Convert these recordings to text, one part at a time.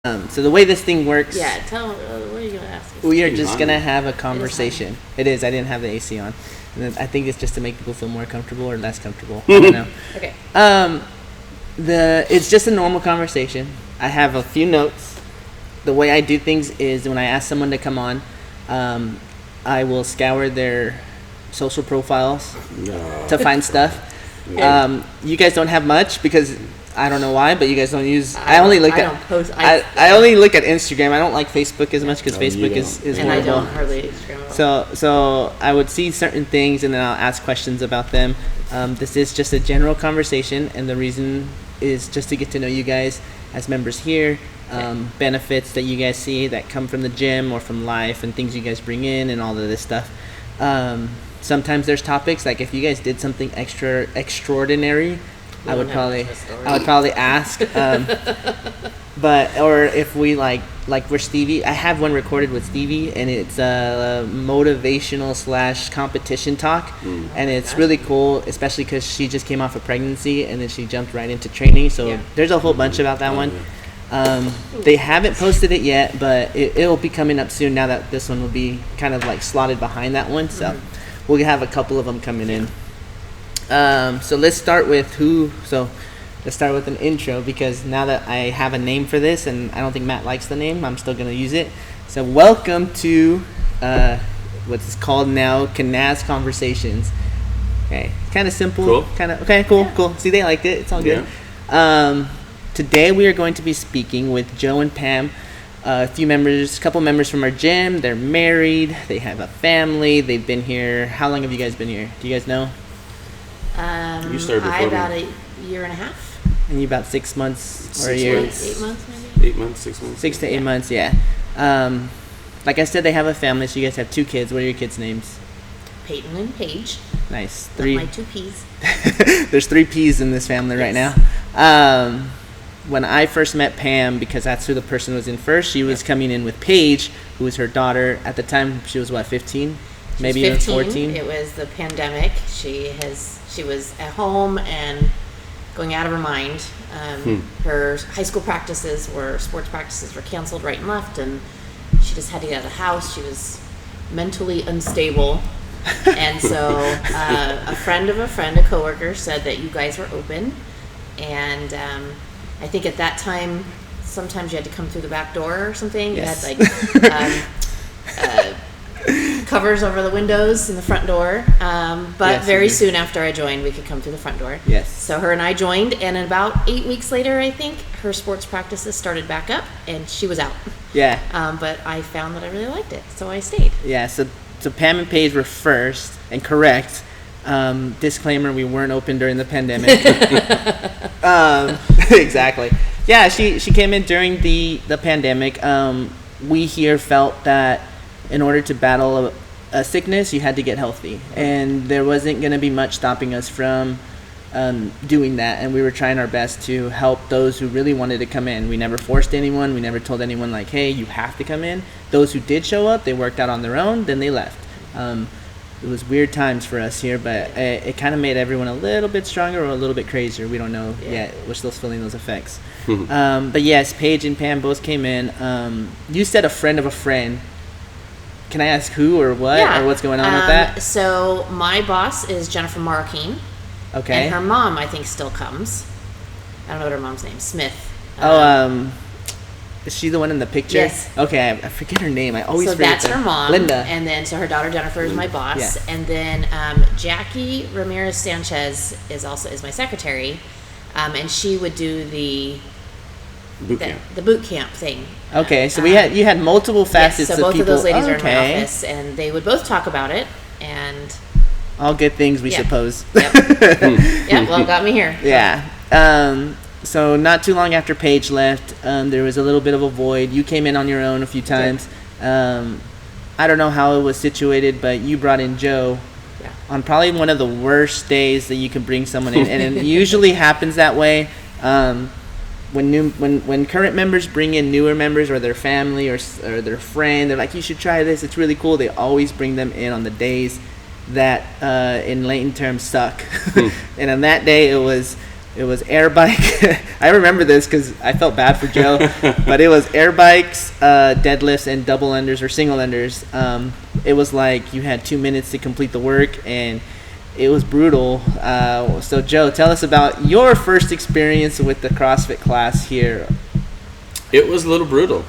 So the way this thing works, tell me, what are you going to ask? we are just going to have a conversation. It is. I didn't have the AC on. And I think it's just to make people feel more comfortable or less comfortable. I don't know. Okay. It's just a normal conversation. I have a few notes. The way I do things is when I ask someone to come on, I will scour their social profiles to find stuff. You guys don't have much because I don't know why, but you guys don't use. I only look at Instagram. I don't like Facebook as much because Facebook is and horrible. I don't hardly Instagram. So I would see certain things and then I'll ask questions about them. This is just a general conversation, and the reason is just to get to know you guys as members here. Benefits that you guys see that come from the gym or from life, and things you guys bring in, and all of this stuff. Sometimes there's topics like if you guys did something extraordinary, I would probably ask. But or if we like we're Stevie, I have one recorded with Stevie, and it's a motivational / competition talk, and it's really cool, especially because she just came off a pregnancy and then she jumped right into training. So there's a whole bunch about that one. They haven't posted it yet, but it'll be coming up soon now that this one will be kind of like slotted behind that one. So we'll have a couple of them coming in. So let's start with let's start with an intro, because now that I have a name for this, and I don't think Matt likes the name, I'm still going to use it. So welcome to what's called now KENAZ Conversations. Okay, kind of simple. Cool. Cool. See, they liked it. It's all good. Today we are going to be speaking with Joe and Pam, a couple members from our gym. They're married. They have a family. They've been here. How long have you guys been here? Do you guys know? You started before about a year and a half. And you about 6 months or a 8 year? months maybe. 8 months, 6 months. 6 to 8 months, yeah. Like I said, they have a family, so you guys have 2 kids. What are your kids' names? Peyton and Paige. Nice. My 2 P's. There's 3 P's in this family right now. When I first met Pam, because that's who the person was in first, she was coming in with Paige, who was her daughter. At the time, she was 15? Maybe even 14? It was the pandemic. She was at home and going out of her mind. Her high school sports practices were canceled right and left, and she just had to get out of the house. She was mentally unstable. And so a friend of a friend, a coworker, said that you guys were open. And I think at that time, sometimes you had to come through the back door or something. Yes. You had covers over the windows in the front door. But very soon after I joined, we could come through the front door. Yes. So her and I joined, and about 8 weeks later, I think, her sports practices started back up, and she was out. Yeah. But I found that I really liked it, so I stayed. Yeah, so Pam and Paige were first, and correct. Disclaimer, we weren't open during the pandemic. Exactly. Yeah, she came in during the pandemic. We here felt that in order to battle a sickness, you had to get healthy, and there wasn't going to be much stopping us from doing that, and we were trying our best to help those who really wanted to come in. We never forced anyone. We never told anyone like, hey, you have to come in. Those who did show up, they worked out on their own, then they left. It was weird times for us here, but it kind of made everyone a little bit stronger or a little bit crazier. We don't know yet. We're still feeling those effects. But yes, Paige and Pam both came in. You said a friend of a friend. Can I ask who or what or what's going on with that? So my boss is Jennifer Marroquin. Okay. And her mom, I think, still comes. I don't know what her mom's name is. Smith. Is she the one in the picture? Yes. Okay, I forget her name. I always forget. So that's her mom. Linda. And then, so her daughter Jennifer is my boss. Yeah. And then Jackie Ramirez Sanchez is my secretary. And she would do the boot camp thing. Okay, so you had multiple facets so both of people. of those ladies are in my office, and they would both talk about it. And all good things, we suppose. Yep. Well, it got me here. Yeah. So not too long after Paige left, there was a little bit of a void. You came in on your own a few times. I don't know how it was situated, but you brought in Joe on probably one of the worst days that you can bring someone in, and it usually happens that way. When current members bring in newer members or their family or their friend, they're like, you should try this, it's really cool. They always bring them in on the days that in Layton terms suck. And on that day it was It was air bike. I remember this because I felt bad for Joe, but it was air bikes, deadlifts, and double unders or single unders. It was like you had 2 minutes to complete the work, and it was brutal. So Joe, tell us about your first experience with the CrossFit class here. It was a little brutal.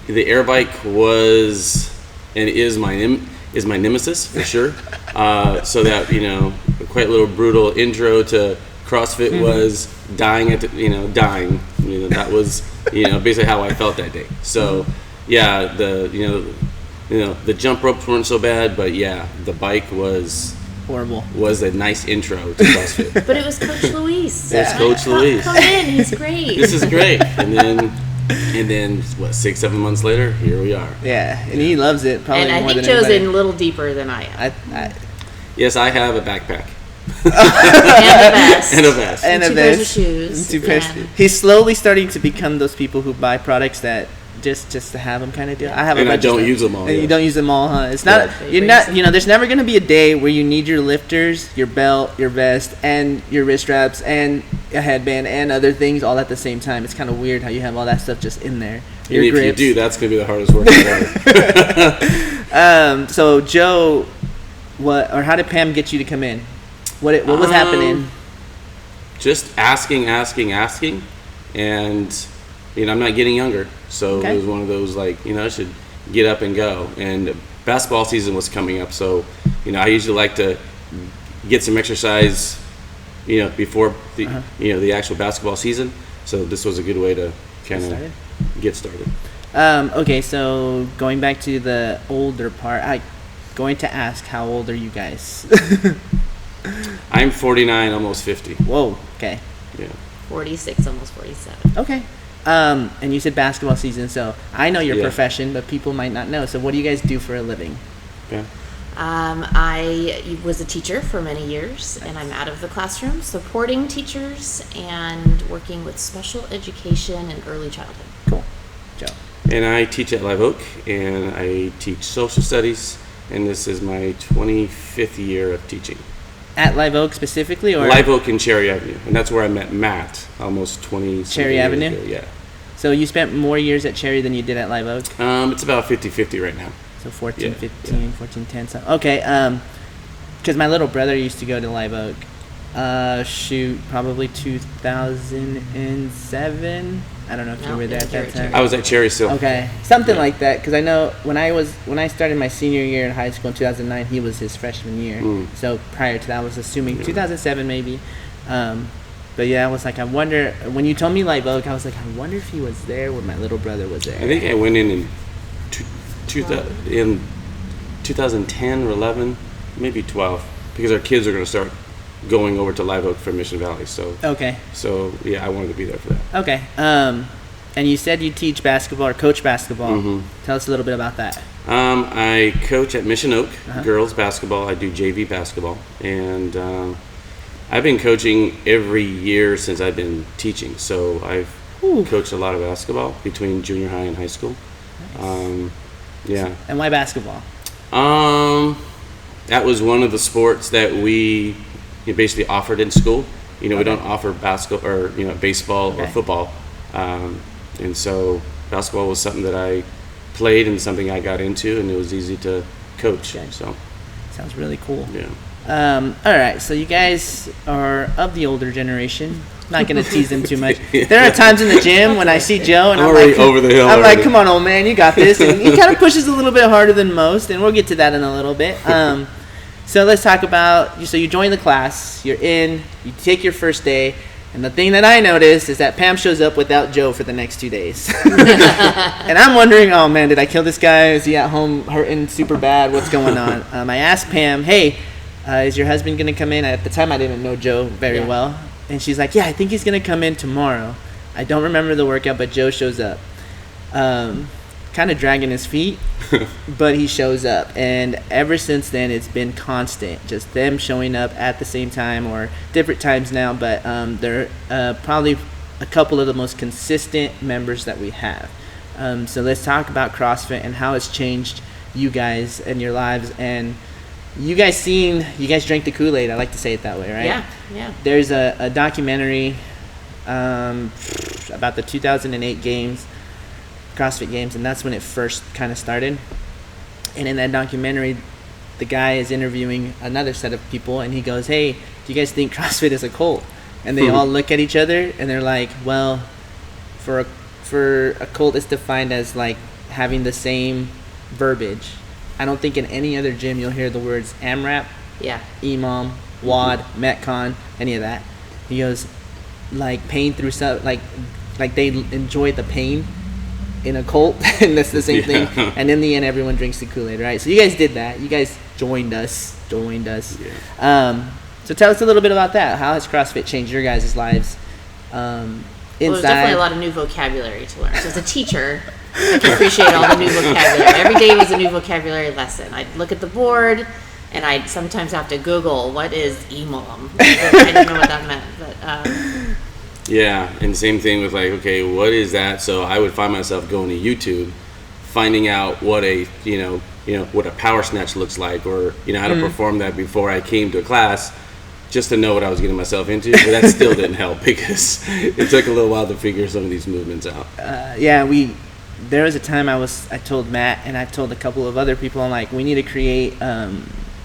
The air bike was and is my nemesis for sure. So that, quite a little brutal intro to CrossFit was dying dying. That was basically how I felt that day. So yeah, the jump ropes weren't so bad, but yeah, the bike was horrible. Was a nice intro to CrossFit. But it was Coach Luis. It's Coach Luis. Come in, he's great. This is great. And then what, 6-7 months later, here we are. Yeah, and he loves it probably and I more think than Joe's anybody. in a little deeper than I am. Yes, I have a backpack. And a vest. And a vest. And two a pairs of vest. shoes. Two pairs. Yeah. He's slowly starting to become those people who buy products that just to have them kind of deal. I have a And I bunch of don't stuff. use them all. And yeah. you don't use them all, huh? It's not. Right. You're not. There's never going to be a day where you need your lifters, your belt, your vest, and your wrist straps, and a headband, and other things all at the same time. It's kind of weird how you have all that stuff just in there. Your And if grips. you do, that's going to be the hardest work ever. So Joe, how did Pam get you to come in? What was happening? Just asking, and I'm not getting younger, so Okay. it was one of those I should get up and go. And basketball season was coming up, so I usually like to get some exercise, before the the actual basketball season. So this was a good way to kind of get started. Okay, so going back to the older part, I'm going to ask, how old are you guys? I'm 49, almost 50. Whoa. Okay. Yeah. 46, almost 47. Okay. And you said basketball season, so I know your Yeah. profession, but people might not know. So what do you guys do for a living? Okay. I was a teacher for many years, and I'm out of the classroom supporting teachers and working with special education and early childhood. Cool. Joe. And I teach at Live Oak, and I teach social studies, and this is my 25th year of teaching. At Live Oak specifically, or Live Oak and Cherry Avenue, and that's where I met Matt almost 20 Cherry years Avenue? ago. Yeah. So you spent more years at Cherry than you did at Live Oak? It's about 50-50 right now. So 14, Yeah, 15, 14, 10. So, okay, because my little brother used to go to Live Oak. Probably 2007. I don't know if you No, were there yeah, at that Cherry. time. I was at Cherry still. Okay, something Yeah. like that. Because I know when I started my senior year in high school in 2009, he was his freshman year. So prior to that, I was assuming 2007 maybe. But yeah, I was like, I wonder. When you told me Live Oak, I was like, I wonder if he was there when my little brother was there. I think I went in 2010 or 11, maybe 12, because our kids are going to start going over to Live Oak from Mission Valley. So yeah, I wanted to be there for that. Okay. And you said you teach basketball or coach basketball. Mhm. Tell us a little bit about that. I coach at Mission Oak girls basketball. I do JV basketball, and I've been coaching every year since I've been teaching. So I've coached a lot of basketball between junior high and high school. Nice. Yeah. And why basketball? That was one of the sports that we basically offered in school. We don't offer basketball or baseball or football, and so basketball was something that I played and something I got into, and it was easy to coach. Okay. So Sounds really cool. yeah. All right, so you guys are of the older generation. Not gonna tease them too much. There are times in the gym when I see Joe and I'm I'm already like, over the hill I'm like, already. come on, old man, you got this. And he kind of pushes a little bit harder than most, and we'll get to that in a little bit. So let's talk about. So you join the class, you're in, you take your first day, and the thing that I noticed is that Pam shows up without Joe for the next 2 days, and I'm wondering, oh man, did I kill this guy? Is he at home hurting super bad? What's going on? I asked Pam, hey. Is your husband going to come in? At the time, I didn't know Joe very well. And she's like, yeah, I think he's going to come in tomorrow. I don't remember the workout, but Joe shows up. Kind of dragging his feet, but he shows up. And ever since then, it's been constant. Just them showing up at the same time or different times now. But they're probably a couple of the most consistent members that we have. So let's talk about CrossFit and how it's changed you guys and your lives. And you guys drank the Kool-Aid. I like to say it that way, right? Yeah. Yeah. There's a documentary about the 2008 games, CrossFit Games, and that's when it first kind of started. And in that documentary, the guy is interviewing another set of people, and he goes, "Hey, do you guys think CrossFit is a cult?" And they all look at each other, and they're like, "Well, for a cult, it's defined as like having the same verbiage. I don't think in any other gym you'll hear the words AMRAP, Yeah. EMOM, WOD, Metcon, any of that." He goes, like pain through stuff, like they enjoy the pain in a cult, and that's the same thing. And in the end, everyone drinks the Kool-Aid, right? So you guys did that. You guys joined us. Yeah. So tell us a little bit about that. How has CrossFit changed your guys' lives? Well, there's definitely a lot of new vocabulary to learn. So as a teacher, I can appreciate all the new vocabulary. Every day was a new vocabulary lesson. I'd look at the board, and I'd sometimes have to Google, what is EMOM? I didn't know what that meant. But, Yeah, and same thing with like, okay, what is that? So I would find myself going to YouTube, finding out what what a power snatch looks like, or how to perform that before I came to a class, just to know what I was getting myself into. But that still didn't help, because it took a little while to figure some of these movements out. There was a time I told Matt, and I told a couple of other people, I'm like, we need to create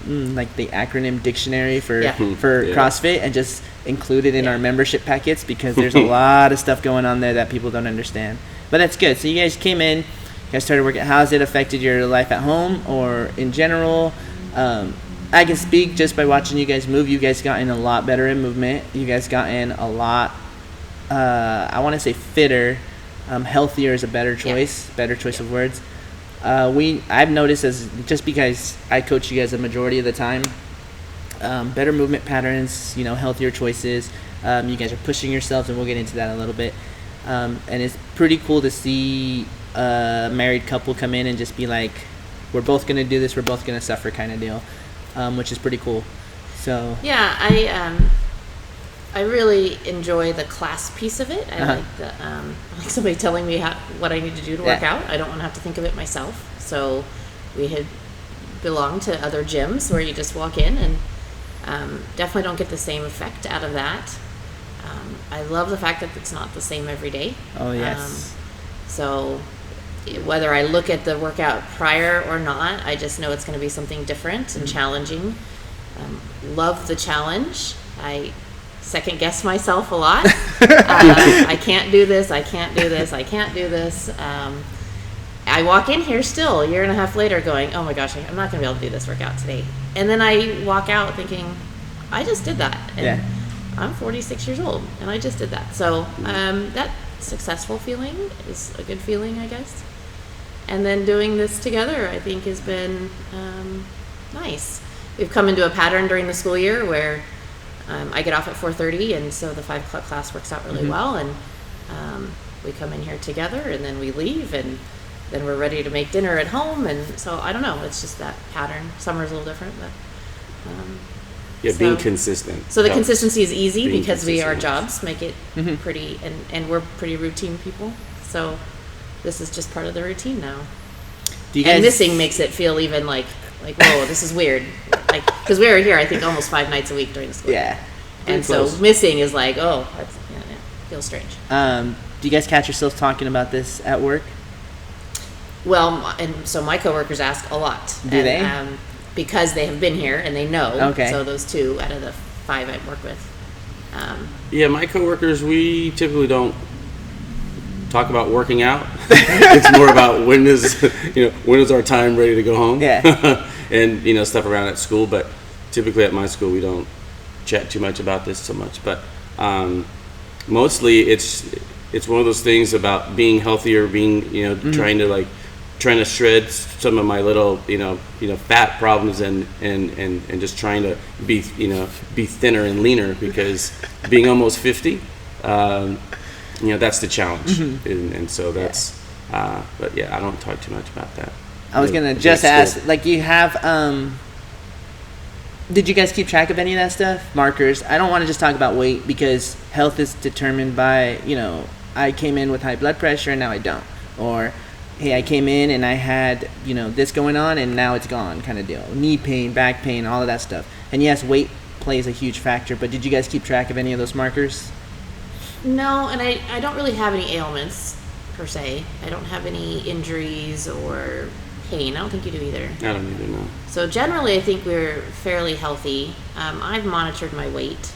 like the acronym dictionary for CrossFit, and just include it in our membership packets, because there's a lot of stuff going on there that people don't understand. But that's good. So you guys came in, you guys started working. How has it affected your life at home or in general? I can speak just by watching you guys move. You guys gotten a lot better in movement. You guys gotten a lot, I want to say fitter. Healthier is a better choice, of words. I've noticed, as just because I coach you guys a majority of the time, better movement patterns, healthier choices. You guys are pushing yourselves, and we'll get into that a little bit. And it's pretty cool to see a married couple come in and just be like, we're both going to do this, we're both going to suffer kind of deal, which is pretty cool. So yeah, I really enjoy the class piece of it. I like somebody telling me what I need to do to work out. I don't want to have to think of it myself. So we had belonged to other gyms where you just walk in, and definitely don't get the same effect out of that. I love the fact that it's not the same every day. Oh, yes. So whether I look at the workout prior or not, I just know it's going to be something different and challenging. Love the challenge. I second guess myself a lot. I can't do this. I can't do this. I walk in here still a year and a half later going, oh my gosh, I'm not going to be able to do this workout today. And then I walk out thinking, I just did that. And I'm 46 years old, and I just did that. So that successful feeling is a good feeling, I guess. And then doing this together, I think, has been nice. We've come into a pattern during the school year where I get off at 4:30, and so the 5 o'clock class works out really well. And we come in here together, and then we leave, and then we're ready to make dinner at home. And so I don't know, it's just that pattern. Summer's a little different, but being consistent. So the consistency is easy Being because our consistent. jobs make it pretty, and we're pretty routine people. So this is just part of the routine now. And missing makes it feel even like whoa, this is weird. Like, because we were here, I think, almost 5 nights a week during the school year. And so missing is like, oh, that's feels strange. Do you guys catch yourselves talking about this at work? Well, and so my coworkers ask a lot. Do they? Because they have been here and they know. Okay. So those 2 out of the 5 I work with. My coworkers, we typically don't talk about working out. It's more about when is our time ready to go home. And stuff around at school. But typically at my school we don't chat too much about this so much. But mostly it's one of those things about being healthier, being trying to shred some of my little fat problems and just trying to be thinner and leaner, because being almost 50, that's the challenge. And so that's but I don't talk too much about that. I was gonna just ask, like, you have did you guys keep track of any of that stuff? Markers. I don't want to just talk about weight, because health is determined by, I came in with high blood pressure and now I don't. Or, hey, I came in and I had, this going on and now it's gone, kind of deal. Knee pain, back pain, all of that stuff. And yes, weight plays a huge factor. But did you guys keep track of any of those markers? No, and I don't really have any ailments per se. I don't have any injuries or pain. I don't think you do either. I don't either, no. So generally, I think we're fairly healthy. I've monitored my weight.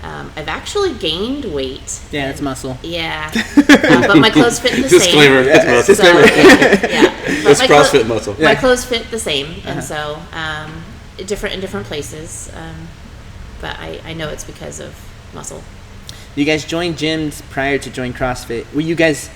I've actually gained weight. Yeah, it's muscle. Yeah, but my clothes fit the Disclaimer, same. it's muscle. So, yeah. It's CrossFit muscle. My clothes fit the same, and Uh-huh. so different in different places. But I know it's because of muscle. You guys joined gyms prior to join CrossFit. Were you guys?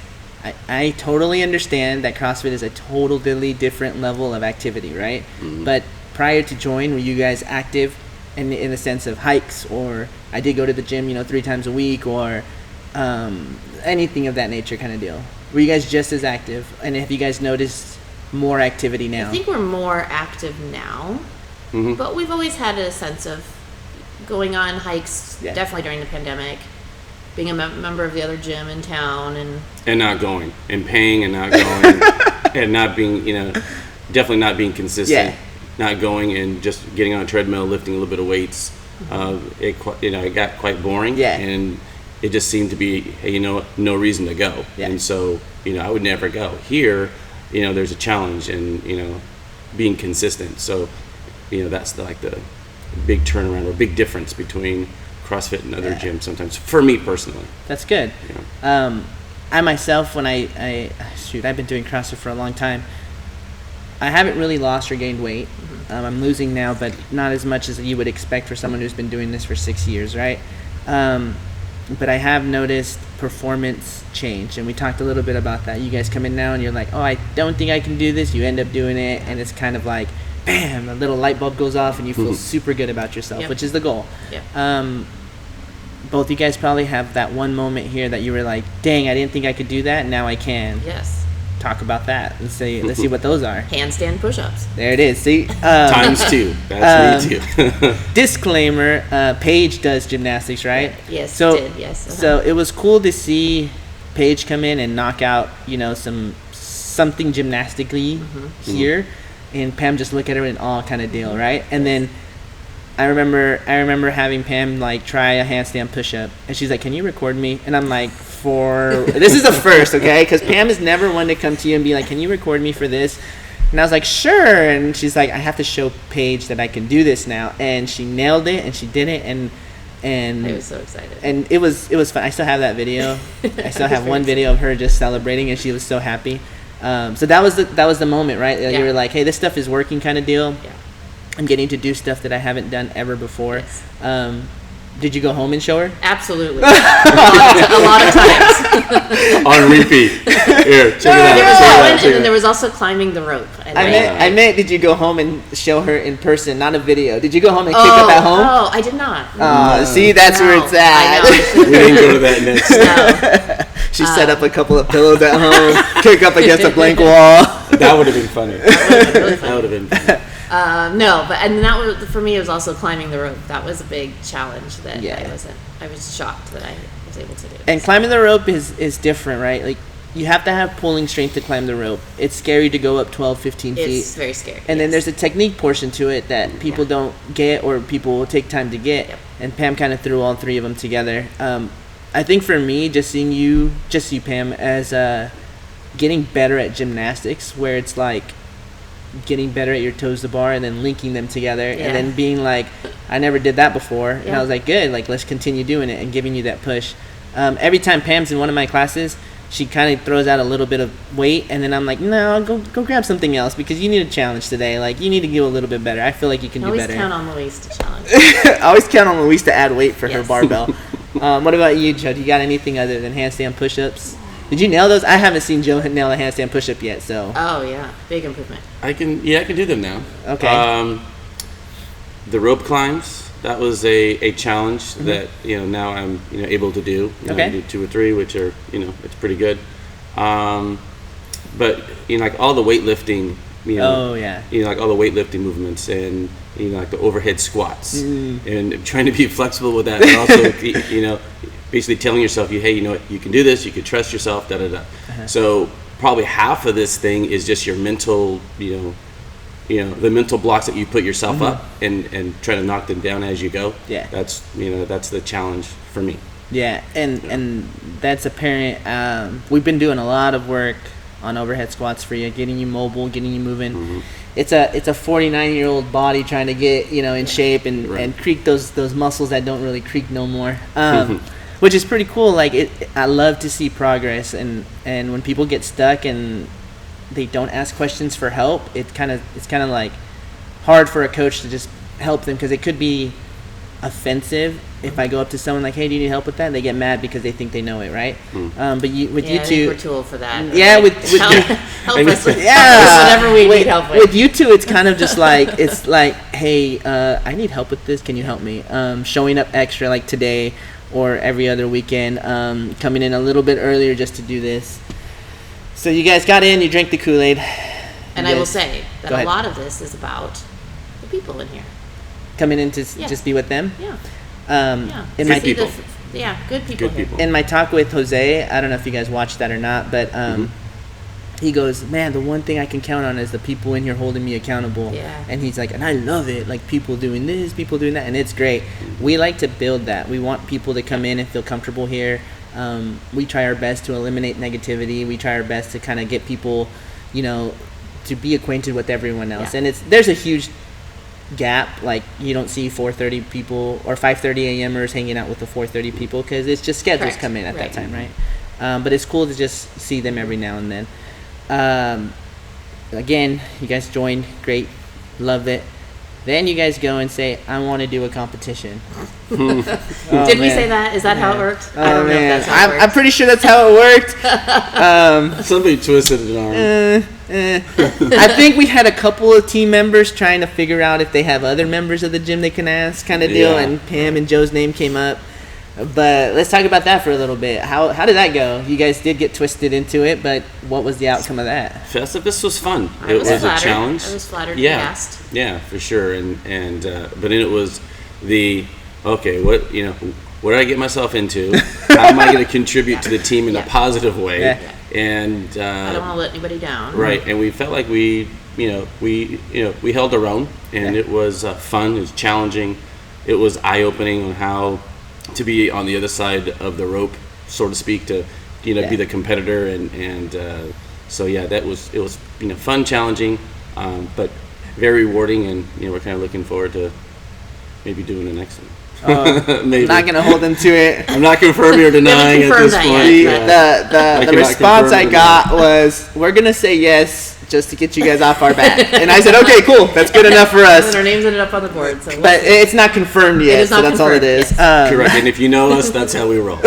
I totally understand that CrossFit is a totally different level of activity, right? Mm-hmm. But prior to join, were you guys active in the sense of hikes, or I did go to the gym, 3 times a week, or anything of that nature kind of deal? Were you guys just as active? And have you guys noticed more activity now? I think we're more active now, but we've always had a sense of going on hikes, definitely during the pandemic, being a member of the other gym in town, and not going, and paying and not going, and not being, definitely not being consistent. Yeah. Not going and just getting on a treadmill, lifting a little bit of weights. It got quite boring. Yeah. And it just seemed to be, hey, no reason to go. Yeah. And so, I would never go. Here, there's a challenge and, being consistent. So, that's the big turnaround or big difference between CrossFit and other gyms sometimes, for me personally. That's good. I myself, when I've been doing CrossFit for a long time. I haven't really lost or gained weight. I'm losing now, but not as much as you would expect for someone who's been doing this for 6 years, right? But I have noticed performance change, and we talked a little bit about that. You guys come in now, and you're like, oh, I don't think I can do this. You end up doing it, and it's kind of like, bam, a little light bulb goes off, and you feel super good about yourself, which is the goal. Yep. Both you guys probably have that one moment here that you were like, dang, I didn't think I could do that, now I can. Yes. Talk about that. Let's see what those are. Handstand push-ups. There it is. See, Times 2. That's me too. Disclaimer: Paige does gymnastics, right? Yes. So, did. Yes. So it was cool to see Paige come in and knock out, something gymnastically here, and Pam just look at her in awe kind of deal, right? And then I remember having Pam try a handstand push-up, and she's like, "Can you record me?" And I'm like, this is a first, okay? Because Pam is never one to come to you and be like, "Can you record me for this?" And I was like, "Sure." And she's like, "I have to show Paige that I can do this now," and she nailed it, and she did it, and I was so excited. And it was fun. I still have that video. I still have one video of her just celebrating, and she was so happy. So that was the moment, right? You were like, "Hey, this stuff is working," kind of deal. Yeah. I'm getting to do stuff that I haven't done ever before. Yes. Did you go home and show her? Absolutely. a lot of times. On repeat. Here, check it out. There was that one, and then there was also climbing the rope. And I meant, did you go home and show her in person, not a video? Did you go home and kick up at home? Oh, I did not. See, that's where it's at. I know. We didn't go to that next. No. She set up a couple of pillows at home, kick up against a blank wall. That would have been funny. That would have been funny. No, and that was, for me, it was also climbing the rope. That was a big challenge that I was shocked that I was able to do. And climbing the rope is different, right? Like, you have to have pulling strength to climb the rope. It's scary to go up 12, 15 feet. It's very scary. And then there's a technique portion to it that people don't get, or people will take time to get. Yep. And Pam kind of threw all 3 of them together. I think for me, just seeing you, Pam, as getting better at gymnastics, where it's like getting better at your toes to bar and then linking them together, and then being like, I never did that before, and I was like, good, like, let's continue doing it, and giving you that push. Every time Pam's in one of my classes, she kind of throws out a little bit of weight, and then I'm like, no, go grab something else, because you need a challenge today. Like, you need to do a little bit better. I feel like you can do better. Always count on Louise to challenge. I always count on Louise to add weight for her barbell. What about you, Joe? Do you got anything other than handstand push-ups? Did you nail those? I haven't seen Joe nail a handstand push-up yet, so. Oh, yeah. Big improvement. I can do them now. Okay. The rope climbs, that was a challenge that, now I'm, able to do. I can do 2 or 3, which are, it's pretty good. But, like all the weightlifting, like all the weightlifting movements and, like the overhead squats and trying to be flexible with that, and also, basically telling yourself, hey, you know what, you can do this, you can trust yourself, da-da-da. So probably half of this thing is just your mental, the mental blocks that you put yourself up and try to knock them down as you go. Yeah. That's the challenge for me. Yeah, and that's apparent. We've been doing a lot of work on overhead squats for you, getting you mobile, getting you moving. It's a 49-year-old body trying to get in shape and creak those muscles that don't really creak no more. Which is pretty cool. Like I love to see progress, and when people get stuck and they don't ask questions for help, it's kind of like hard for a coach to just help them, because it could be offensive if I go up to someone like, hey, do you need help with that? And they get mad because they think they know it, right? But you two, I think we're too old for that. Yeah, with help us with whatever we need help with. With you two, it's kind of just like hey, I need help with this. Can you help me? Showing up extra like today or every other weekend, coming in a little bit earlier just to do this. So you guys got in, you drank the Kool-Aid. And I will say that Go ahead. a lot of this is about the people in here. Coming in to just be with them. Yeah. In Good my people. Good people here. people. In my talk with Jose, I don't know if you guys watched that or not, but he goes, man, the one thing I can count on is the people in here holding me accountable. Yeah. And he's like, and I love it, like people doing this, people doing that, and it's great. We like to build that. We want people to come in and feel comfortable here. We try our best to eliminate negativity. We try our best to kind of get people, to be acquainted with everyone else. Yeah. And there's a huge gap. Like you don't see 4:30 people or 5:30 a.m.ers hanging out with the 4:30 people, because it's just schedules Correct. come in at Right. that time, right? But it's cool to just see them every now and then. Again, you guys joined, great, love it. Then you guys go and say, I want to do a competition. Did we say that? Is that how it worked? I don't know if that's how it worked. I'm pretty sure that's how it worked. Somebody twisted an arm. I think we had a couple of team members trying to figure out if they have other members of the gym they can ask, kind of deal, Yeah. and Pam and Joe's name came up. But let's talk about that for a little bit. How did that go? You guys did get twisted into it, but what was the outcome of that? Festivus was fun. I It was was a flattered. challenge. I was flattered to be Yeah, asked. yeah, for sure. And but then it was what did I get myself into? How am I going to contribute to the team in a positive way? Yeah. And I don't want to let anybody down. right, and we felt like we held our own, and it was fun. It was challenging. It was eye-opening on how to be on the other side of the rope, so to speak, to be the competitor, and so yeah, it was fun, challenging, but very rewarding, and we're kind of looking forward to maybe doing the next one. Maybe. I'm not gonna hold them to it. I'm not confirming or denying at confirmed this that point. yet, The cannot response I confirm or got was, we're gonna say yes just to get you guys off our back. And I said, okay, cool, that's good enough for And us. then our names ended up on the board. So But it's not confirmed yet, is so not that's all it confirmed, is. yes. Correct, and if you know us, that's how we roll.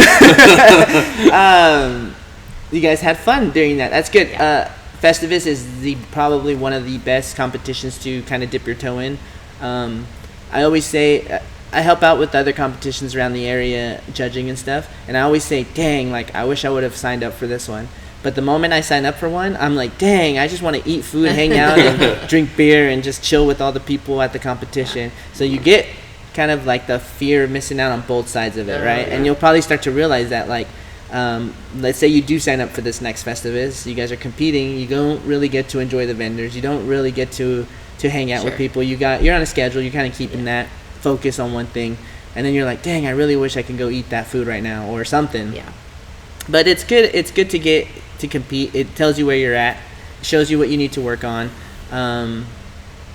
You guys had fun during that. That's good. Yeah. Festivus is probably one of the best competitions to kind of dip your toe in. I always say, I help out with other competitions around the area, judging and stuff, and I always say, dang, like I wish I would have signed up for this one. But the moment I sign up for one, I'm like, dang, I just want to eat food, hang out, and drink beer, and just chill with all the people at the competition. So you get kind of like the fear of missing out on both sides of it, right? Yeah. And you'll probably start to realize that, like, let's say you do sign up for this next Festivus, you guys are competing, you don't really get to enjoy the vendors, you don't really get to hang out with Sure. people, you're on a schedule, you're kind of keeping that focus on one thing, and then you're like, dang, I really wish I could go eat that food right now or something. Yeah. But it's good to get to compete. It tells you where you're at, shows you what you need to work on.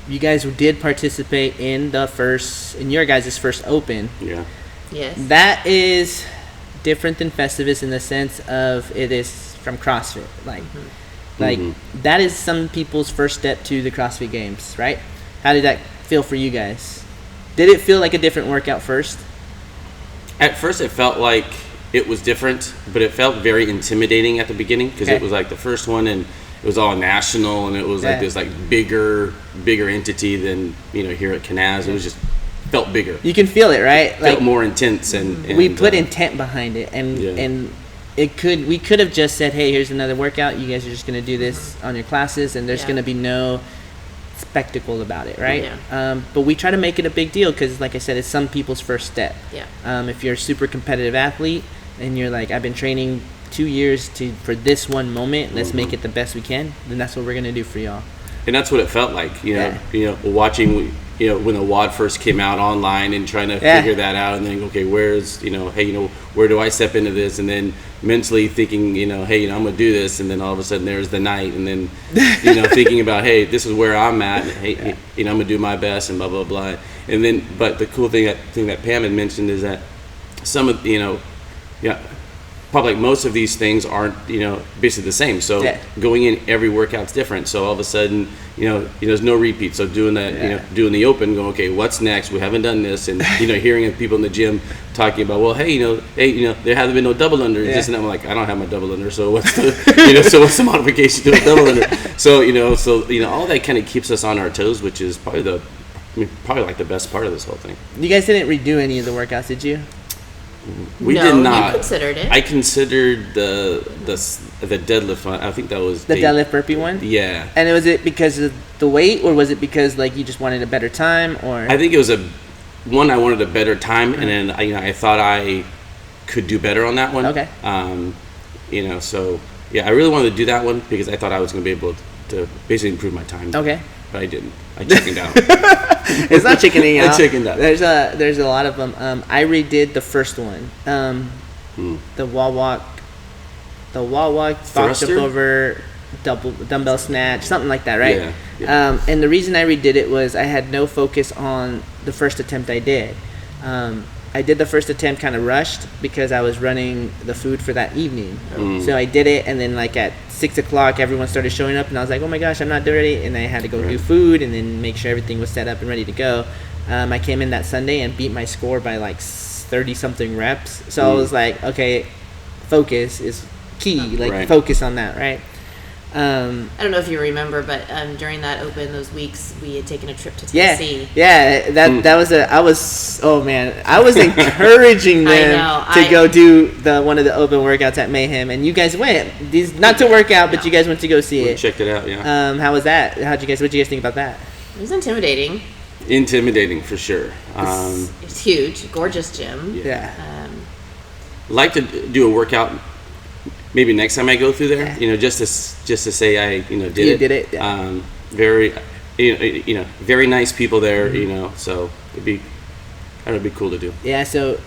You guys did participate in your guys' first open. Yeah. Yes. That is different than Festivus in the sense of it is from CrossFit. Like that is some people's first step to the CrossFit Games, right? How did that feel for you guys? Did it feel like a different workout first? At first, it felt like it was different, but it felt very intimidating at the beginning because Okay. it was like the first one, and it was all national, and it was like Yeah. this like bigger entity than here at KENAZ. It was just felt bigger, You can feel it, right? felt more intense, and we put intent behind it, and Yeah. and we could have just said, hey, here's another workout, you guys are just going to do this on your classes, and there's Yeah. going to be no spectacle about it, right? Yeah. But we try to make it a big deal because, like I said, it's some people's first step. Yeah. If you're a super competitive athlete and you're like, I've been training 2 years for this one moment, let's make it the best we can, then that's what we're going to do for y'all. and that's what it felt like. Yeah. Watching. When the WOD first came out online and trying to figure that out, and then okay, where's where do I step into this, and then mentally thinking hey I'm gonna do this, and then all of a sudden there's the night, and then thinking about hey this is where I'm at, and, hey I'm gonna do my best and blah blah blah, and then but the cool thing that Pam had mentioned is that some of probably like most of these things aren't basically the same, so going in every workout's different, so all of a sudden there's no repeat, so doing that doing the open, going okay what's next, we haven't done this, and hearing people in the gym talking about well hey there hasn't been no double under this, and I'm like I don't have my double under, so what's the so what's the modification to a double under, so all that kind of keeps us on our toes, which is probably like the best part of this whole thing. You guys didn't redo any of the workouts, did you? We did not. You considered it. I considered the deadlift one. I think that was the deadlift burpee one. Yeah. And was it because of the weight, or was it because like you just wanted a better time, or? I think it was I wanted a better time, and then I thought I could do better on that one. Okay. So I really wanted to do that one because I thought I was going to be able to basically improve my time. Okay. But I didn't. I chickened out. It's not chickening out. I chickened out. There's a lot of them. I redid the first one. The wall walk, box jump over, dumbbell snatch, something like that, right? Yeah. And the reason I redid it was I had no focus on the first attempt I did. I did the first attempt kind of rushed because I was running the food for that evening. So I did it, and then like at 6 o'clock, everyone started showing up, and I was like, oh my gosh, I'm not ready. And I had to go do food and then make sure everything was set up and ready to go. I came in that Sunday and beat my score by like 30-something reps. So I was like, okay, focus is key. Like, focus on that, right? I don't know if you remember, but during that open, those weeks, we had taken a trip to Tennessee. That was I was encouraging them to go do one of the open workouts at Mayhem, and you guys went. Not to work out, but you guys went to go see it. Checked it out, yeah. How was that? What did you guys think about that? It was intimidating. Intimidating for sure. It's huge, gorgeous gym. Yeah. Like to do a workout. Maybe next time I go through there, just to say I did it. Did it. Yeah. Very, very nice people there. So it'd be cool to do. Yeah. So.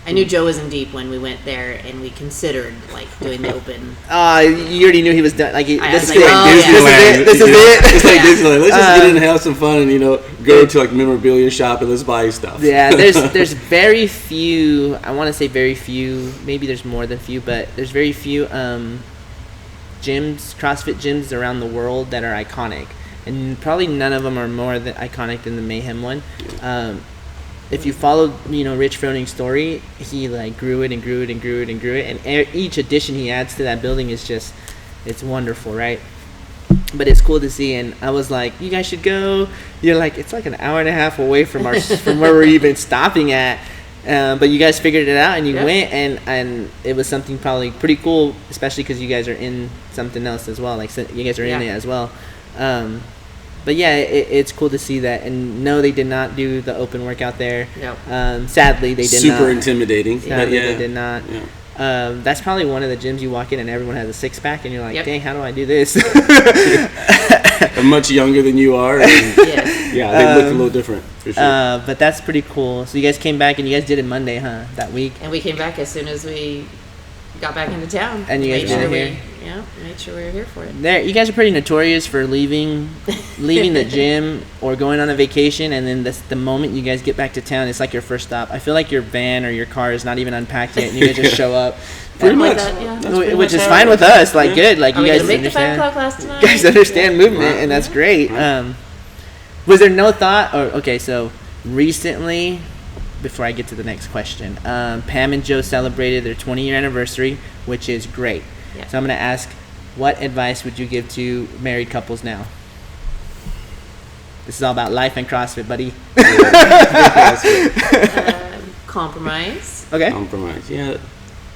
I knew Joe was in deep when we went there, and we considered like doing the open. You already knew he was done. Like this is Disneyland. This is it. It's like Disneyland. Let's just get in and have some fun, and go to like memorabilia shop and let's buy stuff. Yeah, there's very few. I want to say very few. Maybe there's more than few, but there's very few gyms, CrossFit gyms around the world that are iconic, and probably none of them are more iconic than the Mayhem one. If you followed, Rich Froning's story, he like grew it and grew it and grew it and grew it, and each addition he adds to that building is just, it's wonderful, right? But it's cool to see, and I was like, you guys should go. You're like, it's like an hour and a half away from from where we're even stopping at, but you guys figured it out and you went, and it was something probably pretty cool, especially because you guys are in something else as well. Like you guys are in it as well. But yeah, it's cool to see that. And no, they did not do the open workout there. No. Sadly, they did not. Super intimidating. Sadly, they did not. Yeah. That's probably one of the gyms you walk in and everyone has a six-pack, and you're like, dang, how do I do this? I'm much younger than you are. And they look a little different, for sure. But that's pretty cool. So you guys came back, and you guys did it Monday, huh, that week? And we came back as soon as we got back into town. And you guys were here? Made sure we were here for it. You guys are pretty notorious for leaving the gym or going on a vacation, and then the moment you guys get back to town, it's like your first stop. I feel like your van or your car is not even unpacked yet, and you guys just show up. Pretty much. Which is fine with us. Like, good. Like, you guys make understand. The 5 o'clock class tonight? You guys understand movement, and that's great. Was there no thought? So recently, before I get to the next question, Pam and Joe celebrated their 20-year anniversary, which is great. Yeah. So I'm going to ask, what advice would you give to married couples now? This is all about life and CrossFit, buddy. Compromise. Okay. Compromise. Yeah,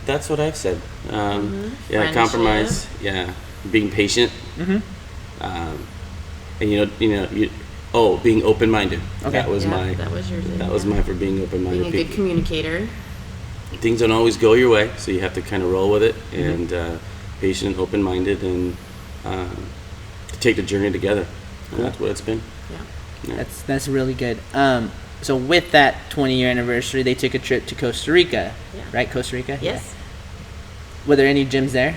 that's what I've said. Yeah, Friendship. compromise. Yeah, being patient. And being open-minded. Okay. That was my. That was yours. That was mine for being open-minded. Being a good communicator. Things don't always go your way, so you have to kind of roll with it, and patient, open-minded, and take the journey together. Cool. And that's what it's been. Yeah. That's really good. So with that 20-year anniversary, they took a trip to Costa Rica, right? Costa Rica? Yes. Were there any gyms there?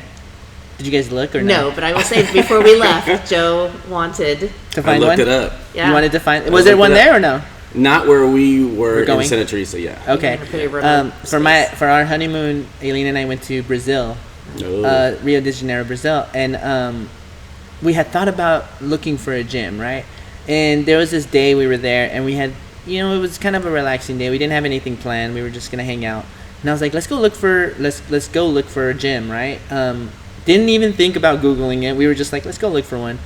Did you guys look or no? No, but I will say before we left, Joe wanted To find I looked one? it up. Yeah. You wanted to find... I Was there looked one it up. there or no? Not where we were in going? Santa Teresa, yeah. Okay. Pretty remote For our honeymoon, Aileen and I went to Brazil, Oh. Rio de Janeiro, Brazil, and we had thought about looking for a gym, right? And there was this day we were there, and we had, it was kind of a relaxing day. We didn't have anything planned. We were just gonna hang out, and I was like, let's go look for a gym, right? Didn't even think about Googling it. We were just like, let's go look for one.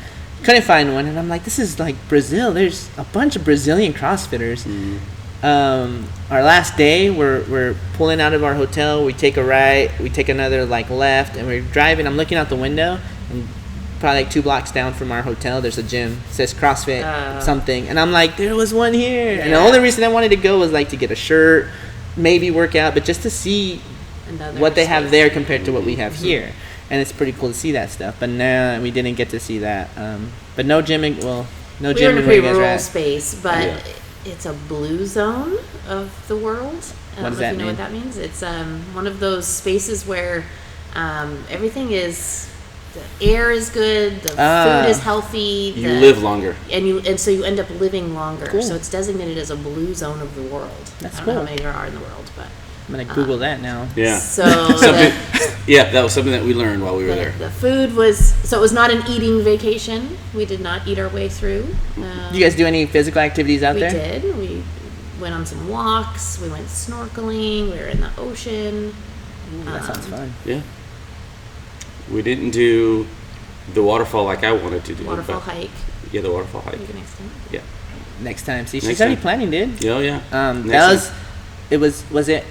Couldn't find one, and I'm like, this is like Brazil. There's a bunch of Brazilian CrossFitters. Our last day, we're pulling out of our hotel. We take a right, we take another left, and we're driving. I'm looking out the window, and probably 2 blocks down from our hotel, there's a gym. It says CrossFit something, and I'm like, there was one here. And the only reason I wanted to go was to get a shirt, maybe work out, but just to see what they have there compared to what we have here. And it's pretty cool to see that stuff. But no, we didn't get to see that. But no gym in We're gym in a where pretty you guys are rural at. space, but Yeah. it's a blue zone of the world. I What don't does know if that you know mean? what that means. It's one of those spaces where everything is, the air is good, the food is healthy. You live longer. And so you end up living longer. Cool. So it's designated as a blue zone of the world. That's I don't know cool. how many there are in the world, but I'm gonna Google that now. Yeah. so Something, that was something that we learned while we were there. the food was, so it was not an eating vacation. We did not eat our way through. Do you guys do any physical activities out We there? did. We went on some walks. We went snorkeling. We were in the ocean. That sounds fun. Yeah. We didn't do the waterfall like I wanted to do. Waterfall but- hike. Yeah, the waterfall hike. Maybe next time. Yeah. Next time. See, Next she's already time. planning, dude. Yeah, yeah. That Next was it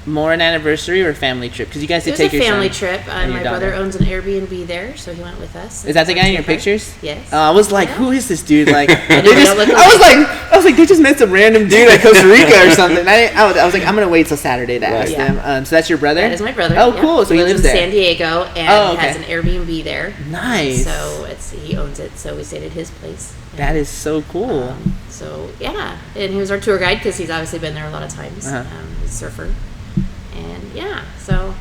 more an anniversary or a family trip? Because you guys It did was take a your family son trip. and your My brother daughter. owns an Airbnb there, so he went with us. Is that the guy in your Okay. pictures? Yes. I was like, Yeah. who is this dude? Like, don't look I was like, they just met some random dude at Costa Rica or something. I was like, I'm gonna wait till Saturday to ask Yeah. them. So that's your brother? That is my brother. Oh, yeah. cool. So he lives in there. San Diego and Oh, okay. has an Airbnb there. Nice. So he owns it. So we stayed at his place. That is so cool. So yeah, and he was our tour guide because he's obviously been there a lot of times. Uh-huh. He's a surfer, and yeah, so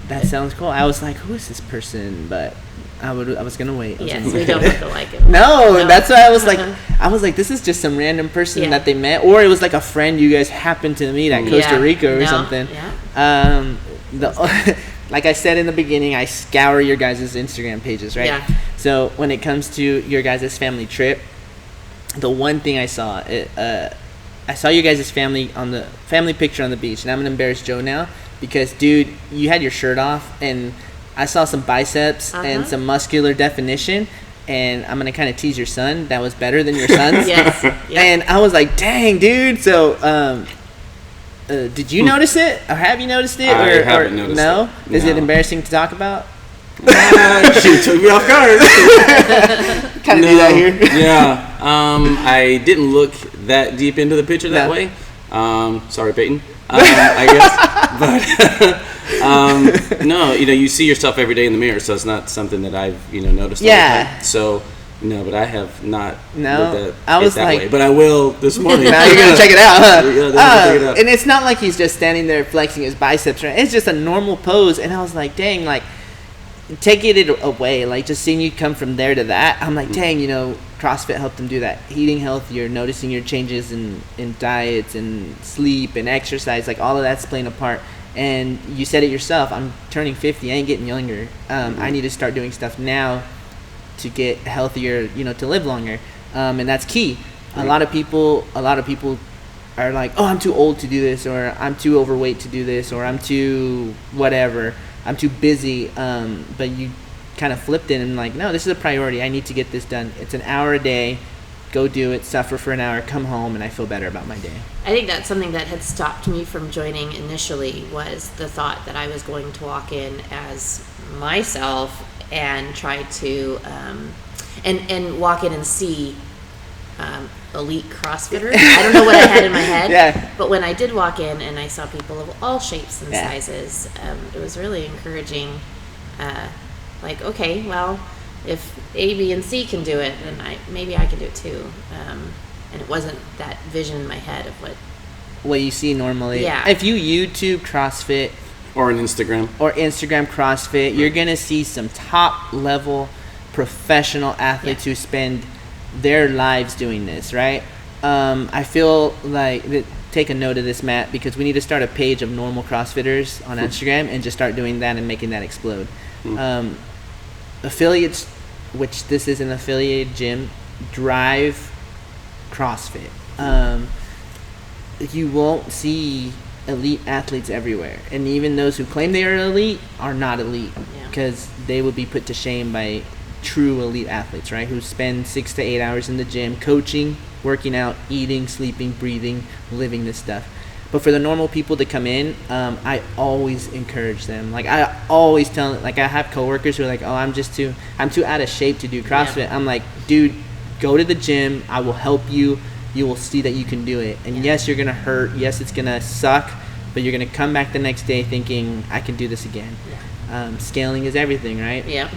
That sounds cool. I was like, who is this person? But I was gonna wait. I was yes, gonna we wait. don't look alike. at all. No, that's why I was like, Uh-huh. this is just some random person Yeah. that they met, or it was like a friend you guys happened to meet at Costa Yeah. Rica or No, something. Yeah. Like I said in the beginning, I scour your guys' Instagram pages, right? Yeah. So when it comes to your guys' family trip, the one thing I saw, I saw you guys' family on the family picture on the beach, and I'm gonna embarrass Joe now because, dude, you had your shirt off, and I saw some biceps and some muscular definition. And I'm gonna kind of tease your son. That was better than your son's. Yes. Yeah. And I was like, dang, dude. So, did you notice it, or have you noticed it? I or haven't noticed no? it. Is it No. embarrassing to talk about? She took me off guard. Kind of do that here. Yeah. I didn't look that deep into the picture that No. way. Sorry, Peyton. I guess. But no, you see yourself every day in the mirror, so it's not something that I've noticed. all the Yeah. time. So no, but I have not. No, looked I at was it that like- way. But I will this morning. Now you're gonna check it out, huh? Yeah, definitely check it out. And it's not like he's just standing there flexing his biceps, right? It's just a normal pose. And I was like, dang, like, taking it away, like just seeing you come from there to that, I'm like, dang, CrossFit helped him do that. Eating healthier, noticing your changes in diets and sleep and exercise, like all of that's playing a part. And you said it yourself, I'm turning 50, I ain't getting younger. I need to start doing stuff now to get healthier, to live longer. And that's key. A lot of people are like, oh, I'm too old to do this, or I'm too overweight to do this, or I'm too whatever, I'm too busy. But you kind of flipped it and like, no, this is a priority. I need to get this done. It's an hour a day. Go do it, suffer for an hour, come home, and I feel better about my day. I think that's something that had stopped me from joining initially was the thought that I was going to walk in as myself and try to and walk in and see elite CrossFitters. I don't know what I had in my head. Yeah. But when I did walk in and I saw people of all shapes and Yeah. sizes, it was really encouraging. Like, okay, well, if A, B, and C can do it, then maybe I can do it too. And it wasn't that vision in my head of what you see normally. Yeah. If you YouTube CrossFit Or on Instagram. CrossFit, you're gonna see some top level professional athletes who spend their lives doing this, right? I feel like take a note of this, Matt, because we need to start a page of normal CrossFitters on Instagram and just start doing that and making that explode. Affiliates, which this is an affiliated gym, drive CrossFit. You won't see elite athletes everywhere, and even those who claim they are elite are not elite, because they will be put to shame by true elite athletes, right, who spend 6 to 8 hours in the gym coaching, working out, eating, sleeping, breathing, living this stuff. But for the normal people to come in, I always encourage them. Like, I always tell them, like, I have coworkers who are like, oh, I'm too out of shape to do CrossFit. I'm like, dude, go to the gym. I will help you. You will see that you can do it. And yes, you're going to hurt. Yes, it's going to suck. But you're going to come back the next day thinking, I can do this again. Scaling is everything, right? Yeah.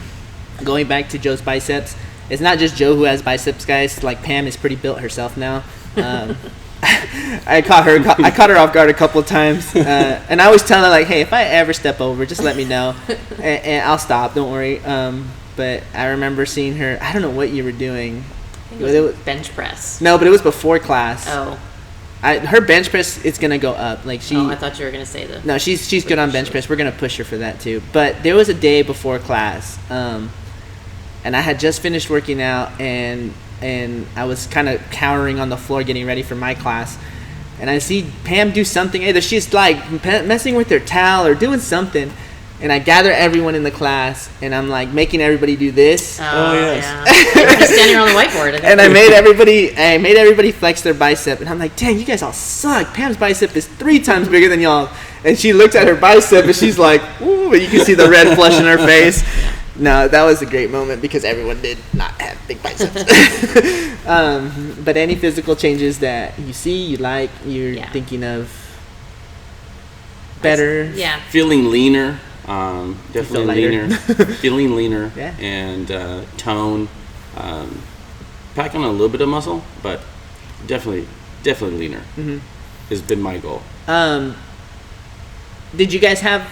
Going back to Joe's biceps, it's not just Joe who has biceps, guys. Like, Pam is pretty built herself now. I caught her off guard a couple of times. And I always tell her, like, hey, if I ever step over, just let me know. And I'll stop. Don't worry. But I remember seeing her. I don't know what you were doing. It was bench press. No, but it was before class. Oh. Her bench press, it's gonna go up. Like, she. Oh, I thought you were gonna say that. No, she's good on bench press. We're gonna push her for that too. But there was a day before class, and I had just finished working out, and I was kind of cowering on the floor, getting ready for my class, and I see Pam do something. Either she's like messing with her towel or doing something. And I gather everyone in the class, and I'm like making everybody do this. Oh yes. Yeah. We're just standing around the whiteboard. And I made everybody flex their bicep, and I'm like, dang, you guys all suck. Pam's bicep is 3 times bigger than y'all. And she looked at her bicep, and she's like, ooh, you can see the red flush in her face. No, that was a great moment because everyone did not have big biceps. But any physical changes that you see, you like, you're thinking of better. Yeah. Feeling leaner. Definitely leaner. Feeling leaner. Yeah. And tone. Pack on a little bit of muscle, but definitely leaner has been my goal. Did you guys have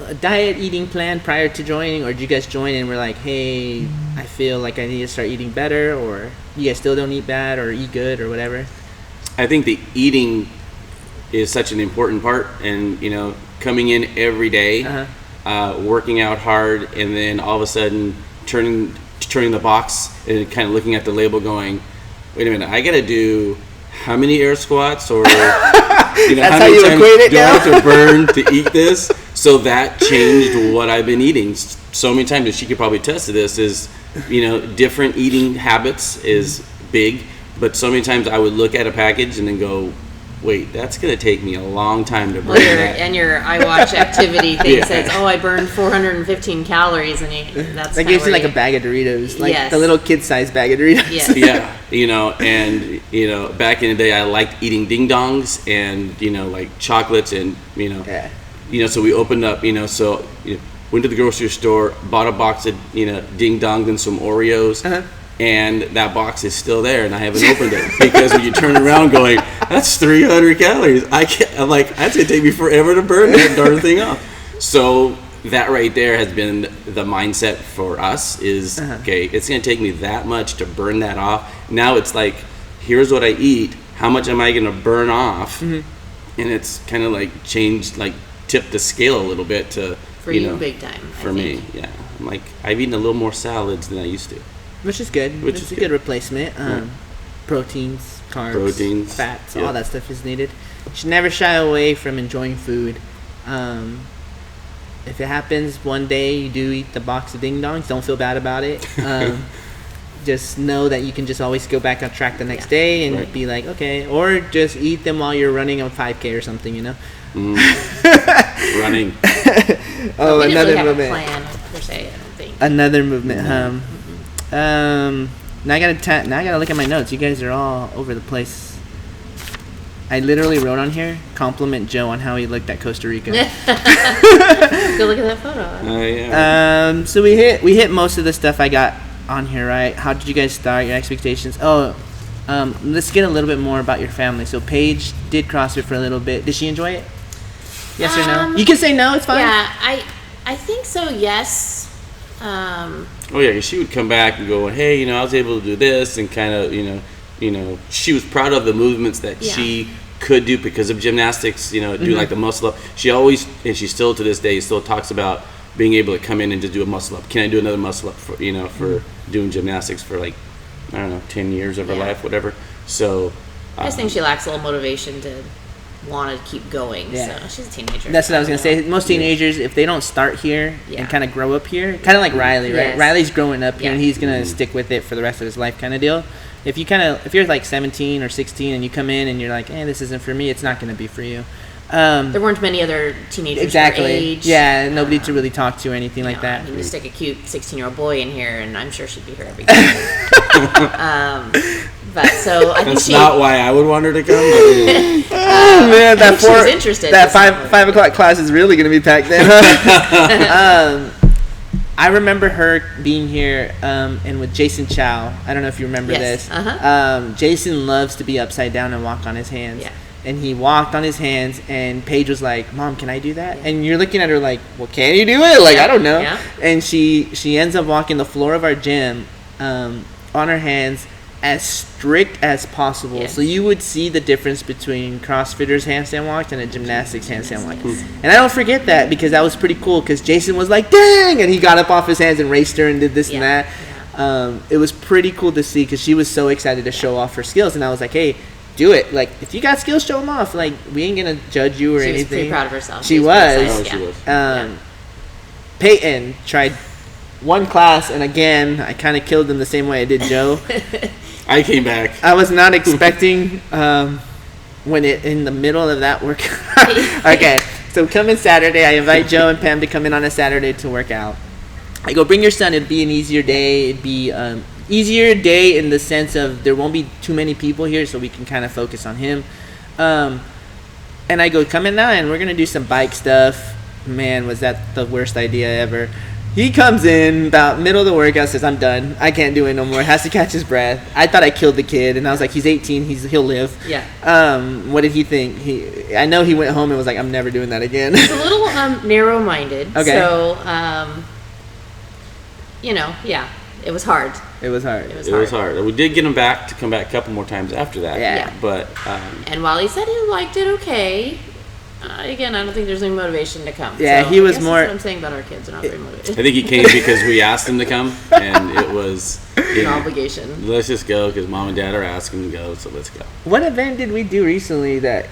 a diet eating plan prior to joining, or did you guys join and were like, hey, I feel like I need to start eating better, or you guys still don't eat bad or eat good or whatever? I think the eating is such an important part, and coming in every day, working out hard, and then all of a sudden turning the box and kind of looking at the label going, wait a minute, I gotta do how many air squats, or how many times do I have to burn to eat this? So that changed what I've been eating so many times, and she could probably attest to this, is different eating habits is big, but so many times I would look at a package and then go, wait, that's going to take me a long time to burn that. And your iWatch activity thing says, oh, I burned 415 calories, and that's like usually like a bag of Doritos, like the little kid-sized bag of Doritos. Yes. Yeah, and back in the day, I liked eating ding dongs and like chocolates and so we opened up, so went to the grocery store, bought a box of ding dongs and some Oreos. And that box is still there, and I haven't opened it because when you turn around, going, that's 300 calories. I'm like, that's gonna take me forever to burn that darn thing off. So that right there has been the mindset for us. Is okay, it's gonna take me that much to burn that off. Now it's like, here's what I eat. How much am I gonna burn off? And it's kind of like changed, like tipped the scale a little bit to for you big time. For me, yeah. I'm like, I've eaten a little more salads than I used to. Which is good. It's a good replacement. Proteins, carbs, fats, all that stuff is needed. You should never shy away from enjoying food. If it happens one day you do eat the box of ding dongs, don't feel bad about it. Just know that you can just always go back on track the next day and be like, okay, or just eat them while you're running a 5K or something, Running. Oh, another have movement. A plan per se, I don't think. Another movement. Now I gotta look at my notes. You guys are all over the place. I literally wrote on here, compliment Joe on how he looked at Costa Rica. Go look at that photo. Oh yeah. So we hit most of the stuff I got on here, right? How did you guys start? Your expectations? Let's get a little bit more about your family. So Paige did CrossFit for a little bit. Did she enjoy it? Yes or no? You can say no. It's fine. Yeah, I think so. Yes. Oh yeah, 'cause she would come back and go, hey, I was able to do this, and kind of, she was proud of the movements that she could do because of gymnastics. Do like the muscle up. She always, and she still to this day still talks about being able to come in and just do a muscle up. Can I do another muscle up for for doing gymnastics for like, I don't know, 10 years of her life, whatever. So I just think she lacks a little motivation to want to keep going. Yeah. So she's a teenager. That's what I was gonna say. Most teenagers, if they don't start here and kind of grow up here, kind of like Riley, right? Yes. Riley's growing up here, and he's gonna Mm-hmm. stick with it for the rest of his life, kind of deal. If you're like 17 or 16 and you come in and you're like, this isn't for me, it's not gonna be for you. There weren't many other teenagers Exactly. her age. Yeah, nobody to really talk to or anything like that. I mean, you stick a cute 16-year-old boy in here, and I'm sure she'd be here every day. But so I think that's not why I would want her to come. But Oh man, I think she was interested. that 5 o'clock class is really gonna be packed then. Huh? I remember her being here and with Jason Chow. I don't know if you remember Yes. this. Jason loves to be upside down and walk on his hands. Yeah. And he walked on his hands, and Paige was like, "Mom, can I do that?" And you're looking at her like, "Well, can you do it?" Like, I don't know. Yeah. And she ends up walking the floor of our gym on her hands, as strict as possible. Yes. So you would see the difference between CrossFitters handstand walk and a gymnastics handstand walk. And I don't forget that because that was pretty cool because Jason was like, dang! And he got up off his hands and raced her and did this and that. It was pretty cool to see because she was so excited to show off her skills. And I was like, hey, do it. Like, if you got skills, show them off. Like, we ain't going to judge you or anything. She was pretty proud of herself. She pretty was. excited, Oh, she was. Peyton tried one class, and again, I kind of killed him the same way I did Joe. I came back. I was not expecting when in the middle of that workout. Okay, so coming Saturday, I invite Joe and Pam to come in on a Saturday to work out. I go, bring your son. It'd be an easier day. It'd be easier day in the sense of there won't be too many people here, so we can kind of focus on him. And I go, come in now, and we're gonna do some bike stuff. Man, was that the worst idea ever. He comes in about middle of the workout, says, I'm done. I can't do it no more. Has to catch his breath. I thought I killed the kid, and I was like, he's 18. He'll live. Yeah. What did he think? I know he went home and was like, I'm never doing that again. He's a little narrow-minded. Okay. So, it was hard. It was hard. It was hard. We did get him back to come back a couple more times after that. Yeah. But And while he said he liked it okay, again, I don't think there's any motivation to come. Yeah, so he was I guess more- That's what I'm saying about our kids. They're not very motivated. I think he came because we asked him to come, and it was An obligation. let's just go because mom and dad are asking to go, so let's go. What event did we do recently that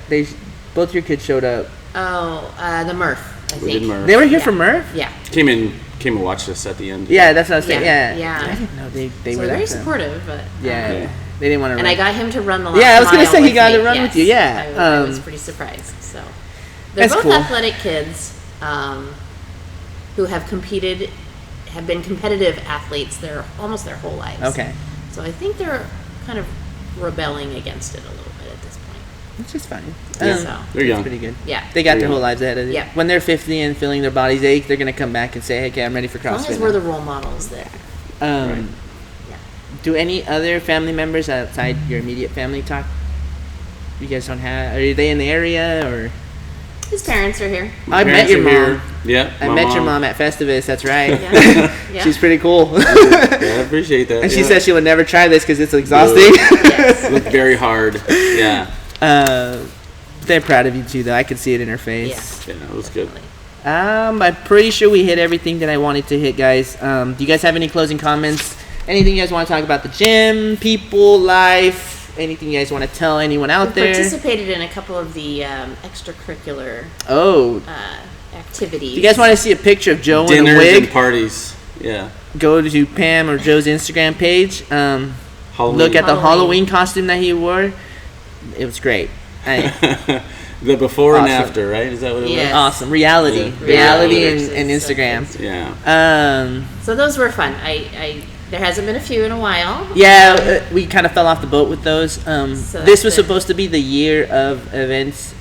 both your kids showed up? Oh, the Murph, I think. We did Murph. They were here for Murph? Yeah. Came and watched us at the end. Yeah, that's what I was saying. Yeah, Yeah. yeah. I didn't know they So were very that supportive, but Yeah. They didn't want to and run. I got him to run the last Yeah, I was gonna mile say he with got me. to run with you, yeah. I was pretty surprised. So they're That's both cool. athletic kids who have been competitive athletes almost their whole lives. Okay. So I think they're kind of rebelling against it a little bit at this point. Which is fine. So They're young. Pretty good. yeah, They got They're their whole young. lives ahead of it. Yeah. When they're 50 and feeling their bodies ache, they're going to come back and say, hey, okay, I'm ready for as long CrossFit as we're now. the role models there. Right. Yeah. Do any other family members outside your immediate family talk? You guys don't have? Are they in the area or? His parents are here. I met Parents your are mom. here. Yeah. I my met your mom at Festivus. That's right. Yeah. Yeah. She's pretty cool. Yeah, I appreciate that. And she yeah. said she would never try this because it's exhausting. Yes. Looked very hard. Yeah. They're proud of you too, though. I could see it in her face. Yeah, it was good. I'm pretty sure we hit everything that I wanted to hit, guys. Do you guys have any closing comments? Anything you guys want to talk about the gym, people, life? Anything you guys want to tell anyone out We there? participated in a couple of the extracurricular Oh, activities. if you guys want to see a picture of Joe in a Dinners wig, and parties. Yeah. go to Pam or Joe's Instagram page. Halloween. Look at the Halloween. Halloween costume that he wore. It was great. The before and Awesome. after, right? Is that what it Yes. Awesome. Reality. Yeah. Reality Reality and versus Instagram. was? Yeah. So those were fun. There hasn't been a few in a while. Yeah, we kind of fell off the boat with those. So This that's was good. supposed to be the year of events.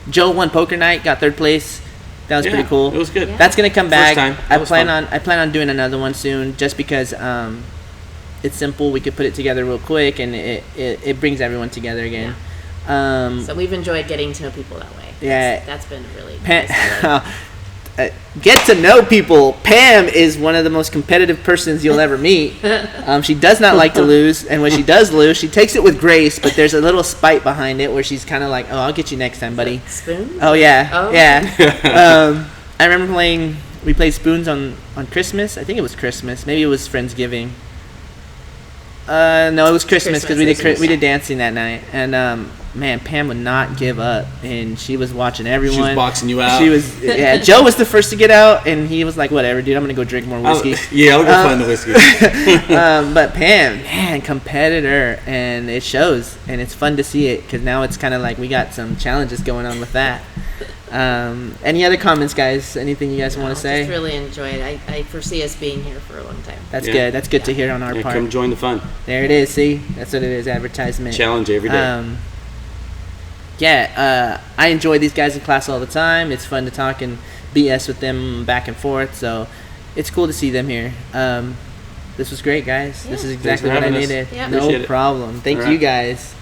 Joe won poker night, got third place. That was Yeah, pretty cool. it was good. Yeah. That's gonna come back. time. I That was plan fun. on doing another one soon, just because it's simple. We could put it together real quick, and it brings everyone together again. So we've enjoyed getting to know people that way. Yeah. That's been really nice. Pam, get to know people. Pam is one of the most competitive persons you'll ever meet. She does not like to lose, and when she does lose, she takes it with grace. But there's a little spite behind it, where she's kind of like, "Oh, I'll get you next time, buddy." Spoon? Oh yeah, Oh. yeah. I remember we played spoons on Christmas. I think it was Christmas. Maybe it was Friendsgiving. No, it was Christmas because Christmas. we did dancing that night, and man, Pam would not give up, and she was watching everyone. She was boxing you out. She was, yeah. Joe was the first to get out, and he was like, "Whatever, dude, I'm gonna go drink more whiskey." I'll go find the whiskey. But Pam, man, competitor, and it shows, and it's fun to see it because now it's kind of like we got some challenges going on with that. Any other comments, guys? Anything you guys want to say? Just really enjoyed. I foresee us being here for a long time. That's Yeah. good. That's good to hear on our Yeah, part. come join the fun. There it is. See, that's what it is. Advertisement. Challenge every day. I enjoy these guys in class all the time. It's fun to talk and BS with them back and forth. So it's cool to see them here. This was great, guys. This is Yeah. exactly for what I having us. needed. Yeah. No Appreciate it. problem. Thank All you right. guys.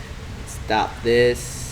Stop this.